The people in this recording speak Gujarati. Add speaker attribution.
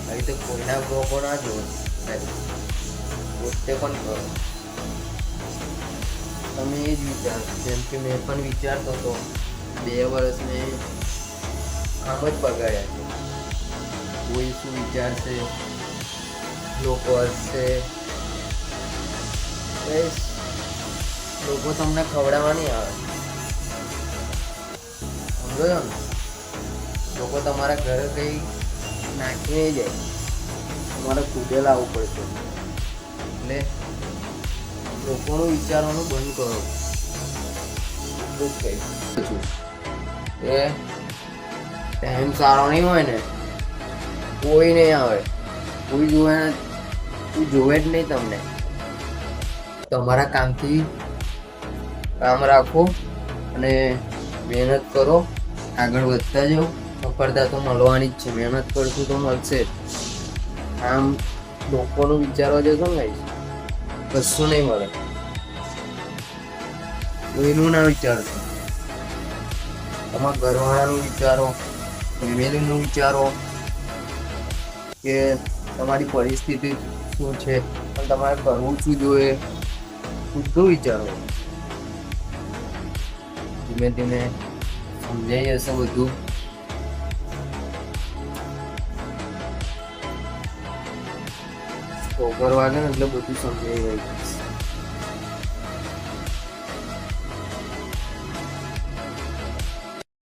Speaker 1: આવી તો કોઈના બ્લોગો ના જોવો, પોતે પણ કરો. તમે એ જ વિચાર, જેમ કે મેં પણ વિચારતો હતો, 2 વર્ષ મેં આમ જ બગાડ્યા છે. કોઈ શું વિચારશે, લોકો હસશે, લોકો તમને ખવડાવવા નહીં આવે, સમજો છો ને? લોકો તમારા ઘરે કઈ નાખી નહીં જાય, તમારે ખુદે લાવવું પડશે. એટલે લોકોનું વિચારવાનું બંધ કરો. એટલું જ કહી છું કે ટાઈમ સારો નહીં હોય ને, કોઈ નહીં આવે, કોઈ જોવે જ નહીં તમને. તમારા કામથી કામ રાખો અને મહેનત કરો, આગળ વધતા જાઓ. સફળતા તો મળવાની જ છે, મહેનત કરશું તો મળશે જ. આમ લોકોનું વિચારવા જશો ને કશું નહીં મળે. કોઈનું ના વિચારશો, તમારા ઘરવાળાનું વિચારો, ફેમિલીનું વિચારો કે તમારી પરિસ્થિતિ શું છે, પણ તમારે કરવું શું જોઈએ, બધું વિચારો. ધીમે ધીમે સમજાઈ જશે બધું. છોકર વાગે ને એટલે બધું સમજાઈ ગયું.